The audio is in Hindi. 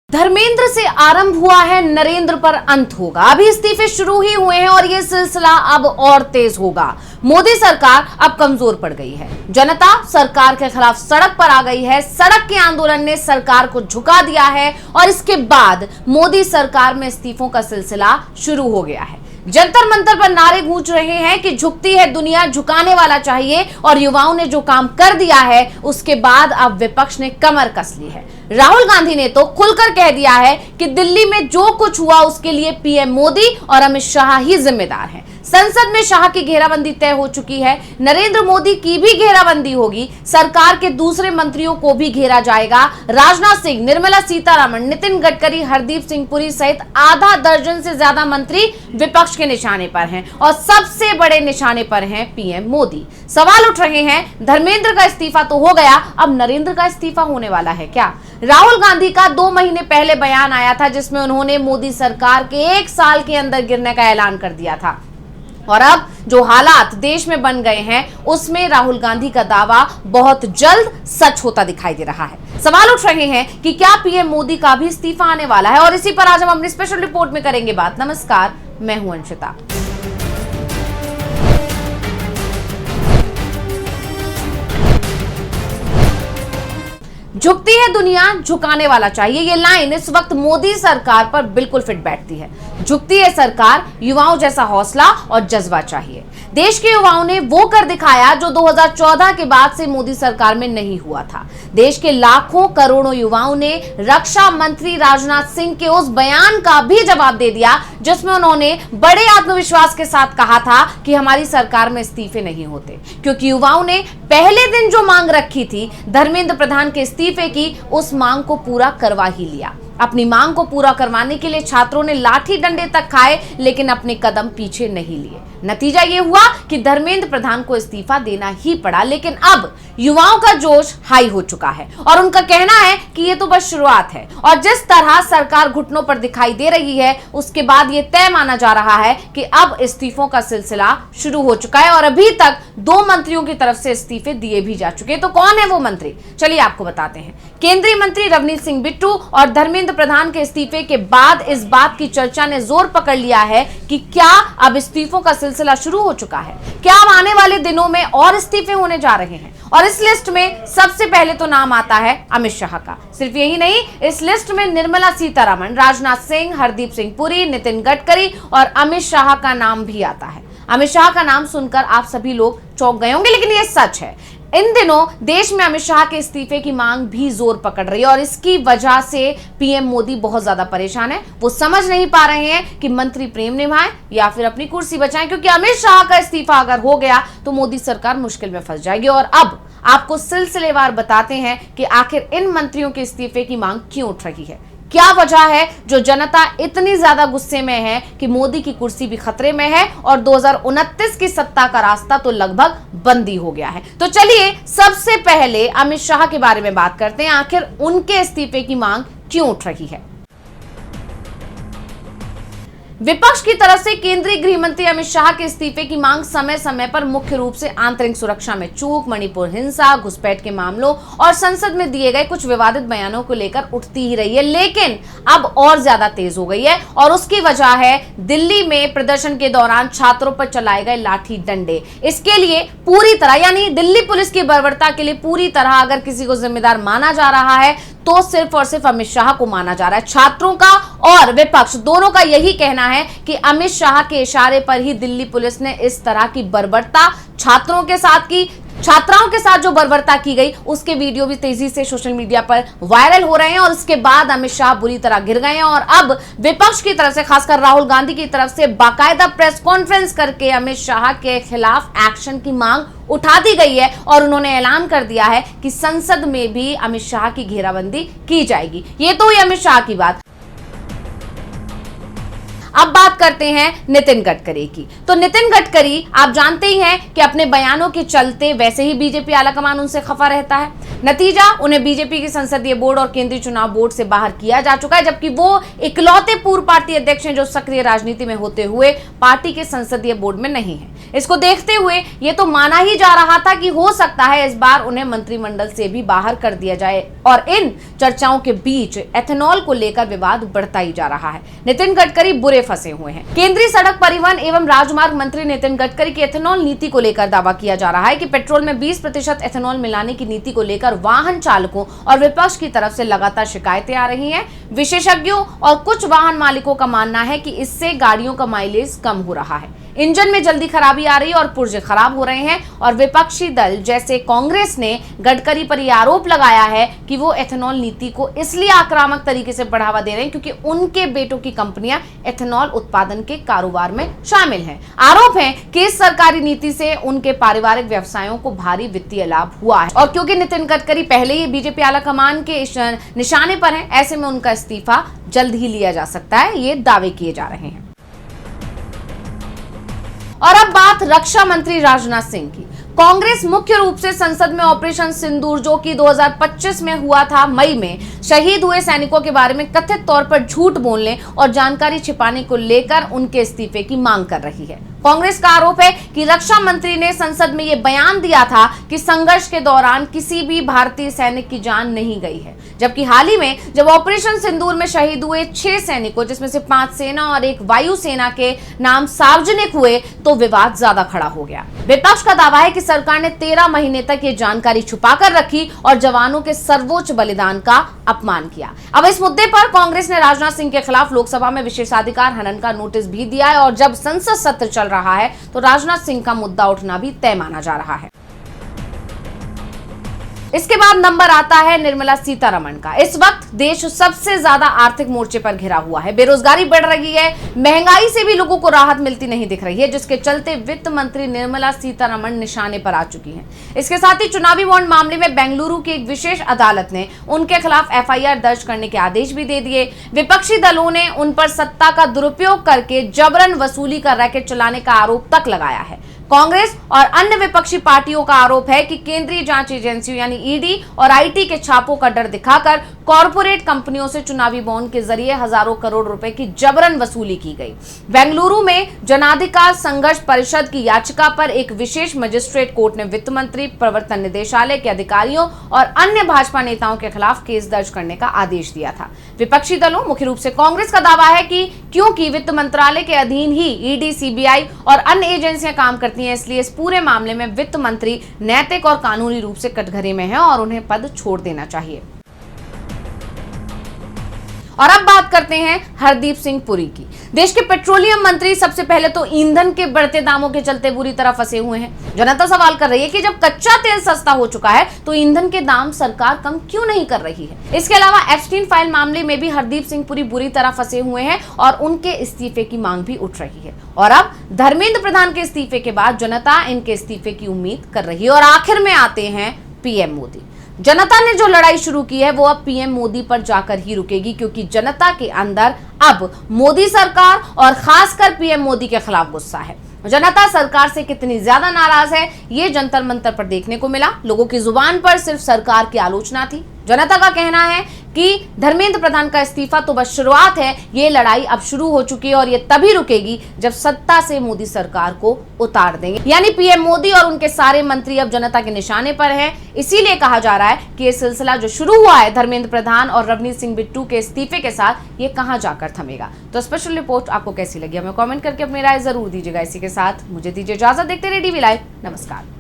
धर्मेंद्र से आरंभ हुआ है, नरेंद्र पर अंत होगा। अभी इस्तीफे शुरू ही हुए हैं और यह सिलसिला अब और तेज होगा। मोदी सरकार अब कमजोर पड़ गई है। जनता सरकार के खिलाफ सड़क पर आ गई है। सड़क के आंदोलन ने सरकार को झुका दिया है और इसके बाद मोदी सरकार में इस्तीफों का सिलसिला शुरू हो गया है। जंतर मंतर पर नारे गूंज रहे हैं कि झुकती है दुनिया, झुकाने वाला चाहिए। और युवाओं ने जो काम कर दिया है उसके बाद अब विपक्ष ने कमर कस ली है। राहुल गांधी ने तो खुलकर कह दिया है कि दिल्ली में जो कुछ हुआ उसके लिए पीएम मोदी और अमित शाह ही जिम्मेदार हैं। संसद में शाह की घेराबंदी तय हो चुकी है। नरेंद्र मोदी की भी घेराबंदी होगी। सरकार के दूसरे मंत्रियों को भी घेरा जाएगा। राजनाथ सिंह, निर्मला सीतारमण, नितिन गडकरी, हरदीप सिंह पुरी सहित आधा दर्जन से ज्यादा मंत्री विपक्ष के निशाने पर हैं और सबसे बड़े निशाने पर हैं पीएम मोदी। सवाल उठ रहे हैं, धर्मेंद्र का इस्तीफा तो हो गया, अब नरेंद्र का इस्तीफा होने वाला है क्या? राहुल गांधी का 2 महीने पहले बयान आया था जिसमें उन्होंने मोदी सरकार के 1 साल के अंदर गिरने का ऐलान कर दिया था। और अब जो हालात देश में बन गए हैं उसमें राहुल गांधी का दावा बहुत जल्द सच होता दिखाई दे रहा है। सवाल उठ रहे हैं कि क्या पीएम मोदी का भी इस्तीफा आने वाला है, और इसी पर आज हम अपनी स्पेशल रिपोर्ट में करेंगे बात। नमस्कार, मैं हूं अंशिता। झुकती है दुनिया, झुकाने वाला चाहिए, ये लाइन इस वक्त मोदी सरकार पर बिल्कुल फिट बैठती है। झुकती है सरकार, युवाओं जैसा हौसला और जज्बा चाहिए। देश के युवाओं ने वो कर दिखाया जो 2014 के बाद से मोदी सरकार में नहीं हुआ था। देश के लाखों करोड़ों युवाओं ने रक्षा मंत्री राजनाथ सिंह के उस बयान का भी जवाब दे दिया जिसमें उन्होंने बड़े आत्मविश्वास के साथ कहा था कि हमारी सरकार में इस्तीफे नहीं होते, क्योंकि युवाओं ने पहले दिन जो मांग रखी थी धर्मेंद्र प्रधान के इस्तीफे की, उस मांग को पूरा करवा ही लिया। अपनी मांग को पूरा करवाने के लिए छात्रों ने लाठी डंडे तक खाए लेकिन अपने कदम पीछे नहीं लिए। नतीजा यह हुआ कि धर्मेंद्र प्रधान को इस्तीफा देना ही पड़ा। लेकिन अब युवाओं का जोश हाई हो चुका है और उनका कहना है कि यह तो बस शुरुआत है, और जिस तरह सरकार घुटनों पर दिखाई दे रही है उसके बाद यह तय माना जा रहा है कि अब इस्तीफों का सिलसिला शुरू हो चुका है। और अभी तक 2 मंत्रियों की तरफ से इस्तीफे दिए भी जा चुके हैं। तो कौन है वो मंत्री, चलिए आपको बताते हैं। केंद्रीय मंत्री रवनीत सिंह बिट्टू और धर्मेंद्र प्रधान के इस्तीफे के बाद इस बात की चर्चा ने जोर पकड़ लिया है कि क्या अब इस्तीफों का सिलसिला शुरू हो चुका है? क्या अब आने वाले दिनों में और इस्तीफे होने जा रहे हैं? और इस लिस्ट में सबसे पहले तो नाम आता है अमित शाह का। सिर्फ यही नहीं, इस लिस्ट में निर्मला सीतारमण, राजनाथ सिंह, हरदीप सिंह पुरी, नितिन गडकरी और अमित शाह का नाम भी आता है। अमित शाह का नाम सुनकर आप सभी लोग चौंक गए होंगे, लेकिन यह सच है। इन दिनों देश में अमित शाह के इस्तीफे की मांग भी जोर पकड़ रही है और इसकी वजह से पीएम मोदी बहुत ज्यादा परेशान है। वो समझ नहीं पा रहे हैं कि मंत्री प्रेम निभाएं या फिर अपनी कुर्सी बचाएं, क्योंकि अमित शाह का इस्तीफा अगर हो गया तो मोदी सरकार मुश्किल में फंस जाएगी। और अब आपको सिलसिलेवार बताते हैं कि आखिर इन मंत्रियों के इस्तीफे की मांग क्यों उठ रही है। क्या वजह है जो जनता इतनी ज्यादा गुस्से में है कि मोदी की कुर्सी भी खतरे में है और 2029 की सत्ता का रास्ता तो लगभग बंद ही हो गया है। तो चलिए सबसे पहले अमित शाह के बारे में बात करते हैं। आखिर उनके इस्तीफे की मांग क्यों उठ रही है? विपक्ष की तरफ से केंद्रीय गृह मंत्री अमित शाह के इस्तीफे की मांग समय समय पर मुख्य रूप से आंतरिक सुरक्षा में चूक, मणिपुर हिंसा, घुसपैठ के मामलों और संसद में दिए गए कुछ विवादित बयानों को लेकर उठती ही रही है, लेकिन अब और ज्यादा तेज हो गई है। और उसकी वजह है दिल्ली में प्रदर्शन के दौरान छात्रों पर चलाए गए लाठी डंडे। इसके लिए पूरी तरह, यानी दिल्ली पुलिस की बर्बरता के लिए पूरी तरह अगर किसी को जिम्मेदार माना जा रहा है तो सिर्फ और सिर्फ अमित शाह को माना जा रहा है। छात्रों का और विपक्ष दोनों का यही कहना है कि अमित शाह के इशारे पर ही दिल्ली पुलिस ने इस तरह की बर्बरता छात्रों के साथ की। छात्राओं के साथ जो बर्बरता की गई उसके वीडियो भी तेजी से सोशल मीडिया पर वायरल हो रहे हैं और उसके बाद अमित शाह बुरी तरह गिर गए हैं। और अब विपक्ष की तरफ से, खासकर राहुल गांधी की तरफ से बाकायदा प्रेस कॉन्फ्रेंस करके अमित शाह के खिलाफ एक्शन की मांग उठा दी गई है और उन्होंने ऐलान कर दिया है कि संसद में भी अमित शाह की घेराबंदी की जाएगी। ये तो हुई अमित शाह की बात। अब बात करते हैं नितिन गडकरी की। तो नितिन गडकरी आप जानते ही हैं कि अपने बयानों के चलते वैसे ही बीजेपी आलाकमान उनसे खफा रहता है। नतीजा, उन्हें बीजेपी की संसदीय बोर्ड और केंद्रीय चुनाव बोर्ड से बाहर किया जा चुका है, जबकि वो इकलौते पूर्व पार्टी अध्यक्ष हैं जो सक्रिय राजनीति में होते हुए पार्टी के संसदीय बोर्ड में नहीं है। इसको देखते हुए ये तो माना ही जा रहा था कि हो सकता है इस बार उन्हें मंत्रिमंडल से भी बाहर कर दिया जाए और इन चर्चाओं के बीच एथेनॉल को लेकर विवाद बढ़ता ही जा रहा है। नितिन गडकरी बुरे फंसे हुए हैं। केंद्रीय सड़क परिवहन एवं राजमार्ग मंत्री नितिन गडकरी की एथेनॉल नीति को लेकर दावा किया जा रहा है कि पेट्रोल में 20% एथेनॉल मिलाने की नीति को लेकर वाहन चालकों और विपक्ष की तरफ से लगातार शिकायतें आ रही हैं। विशेषज्ञों और कुछ वाहन मालिकों का मानना है कि इससे गाड़ियों का माइलेज कम हो रहा है, इंजन में जल्दी खराबी आ रही है और पुर्जे खराब हो रहे हैं। और विपक्षी दल जैसे कांग्रेस ने गडकरी पर यह आरोप लगाया है कि वो एथेनॉल नीति को इसलिए आक्रामक तरीके से बढ़ावा दे रहे हैं क्योंकि उनके बेटों की कंपनियां एथेनॉल उत्पादन के कारोबार में शामिल हैं। आरोप है कि इस सरकारी नीति से उनके पारिवारिक व्यवसायों को भारी वित्तीय लाभ हुआ है और क्योंकि नितिन गडकरी पहले ही बीजेपी आला कमान के निशाने पर हैं, ऐसे में उनका इस्तीफा जल्द ही लिया जा सकता है, ये दावे किए जा रहे हैं। और अब बात रक्षा मंत्री राजनाथ सिंह की। कांग्रेस मुख्य रूप से संसद में ऑपरेशन सिंदूर, जो कि 2025 में हुआ था मई में, शहीद हुए सैनिकों के बारे में कथित तौर पर झूठ बोलने और जानकारी छिपाने को लेकर उनके इस्तीफे की मांग कर रही है। कांग्रेस का आरोप है कि रक्षा मंत्री ने संसद में यह बयान दिया था कि संघर्ष के दौरान किसी भी भारतीय सैनिक की जान नहीं गई है, जबकि हाल ही में जब ऑपरेशन सिंदूर में शहीद हुए 6 सैनिकों, जिसमें से 5 सेना और 1 वायु सेना के नाम सार्वजनिक हुए, तो विवाद ज्यादा खड़ा हो गया। विपक्ष का दावा है कि सरकार ने 13 महीने तक ये जानकारी छुपाकर रखी और जवानों के सर्वोच्च बलिदान का अपमान किया। अब इस मुद्दे पर कांग्रेस ने राजनाथ सिंह के खिलाफ लोकसभा में विशेषाधिकार हनन का नोटिस भी दिया है और जब संसद सत्र चल रहा है तो राजनाथ सिंह का मुद्दा उठना भी तय माना जा रहा है। इसके बाद नंबर आता है निर्मला सीतारमण का। इस वक्त देश सबसे ज्यादा आर्थिक मोर्चे पर घिरा हुआ है। बेरोजगारी बढ़ रही है, महंगाई से भी लोगों को राहत मिलती नहीं दिख रही है, जिसके चलते वित्त मंत्री निर्मला सीतारमण निशाने पर आ चुकी हैं। इसके साथ ही चुनावी बॉन्ड मामले में बेंगलुरु की एक विशेष अदालत ने उनके खिलाफ एफआईआर दर्ज करने के आदेश भी दे दिए। विपक्षी दलों ने उन पर सत्ता का दुरुपयोग करके जबरन वसूली का रैकेट चलाने का आरोप तक लगाया है। कांग्रेस और अन्य विपक्षी पार्टियों का आरोप है कि केंद्रीय जांच एजेंसियों यानी ईडी और आईटी के छापों का डर दिखाकर कॉर्पोरेट कंपनियों से चुनावी बॉन्ड के जरिए हजारों करोड़ रुपए की जबरन वसूली की गई। बेंगलुरु में जनाधिकार संघर्ष परिषद की याचिका पर एक विशेष मजिस्ट्रेट कोर्ट ने वित्त मंत्री, प्रवर्तन निदेशालय के अधिकारियों और अन्य भाजपा नेताओं के खिलाफ केस दर्ज करने का आदेश दिया था। विपक्षी दलों, मुख्य रूप से कांग्रेस का दावा है कि क्योंकि वित्त मंत्रालय के अधीन ही ईडी, सीबीआई और अन्य एजेंसियां काम करती हैं, इसलिए इस पूरे मामले में वित्त मंत्री नैतिक और कानूनी रूप से कटघरे में हैं और उन्हें पद छोड़ देना चाहिए। और अब बात करते हैं हरदीप सिंह पुरी की। देश के पेट्रोलियम मंत्री सबसे पहले तो ईंधन के बढ़ते दामों के चलते बुरी तरह फंसे हुए हैं। जनता सवाल कर रही है कि जब कच्चा तेल सस्ता हो चुका है तो ईंधन के दाम सरकार कम क्यों नहीं कर रही है। इसके अलावा एप्स्टीन फाइल मामले में भी हरदीप सिंह पुरी बुरी तरह फंसे हुए हैं और उनके इस्तीफे की मांग भी उठ रही है। और अब धर्मेंद्र प्रधान के इस्तीफे के बाद जनता इनके इस्तीफे की उम्मीद कर रही है। और आखिर में आते हैं पीएम मोदी। जनता ने जो लड़ाई शुरू की है वो अब पीएम मोदी पर जाकर ही रुकेगी, क्योंकि जनता के अंदर अब मोदी सरकार और खासकर पीएम मोदी के खिलाफ गुस्सा है। जनता सरकार से कितनी ज्यादा नाराज है ये जंतर मंतर पर देखने को मिला। लोगों की जुबान पर सिर्फ सरकार की आलोचना थी। जनता का कहना है कि धर्मेंद्र प्रधान का इस्तीफा तो बस शुरुआत है, ये लड़ाई अब शुरू हो चुकी है और ये तभी रुकेगी जब सत्ता से मोदी सरकार को उतार देंगे। यानी पीएम मोदी और उनके सारे मंत्री अब जनता के निशाने पर हैं। इसीलिए कहा जा रहा है कि ये सिलसिला जो शुरू हुआ है धर्मेंद्र प्रधान और रवनीत सिंह बिट्टू के इस्तीफे के साथ, ये कहां जाकर थमेगा। तो स्पेशल रिपोर्ट आपको कैसी लगी हमें कमेंट करके अपनी राय जरूर दीजिएगा। इसी के साथ मुझे दीजिए इजाजत। देखते रहिए डीवी लाइव। नमस्कार।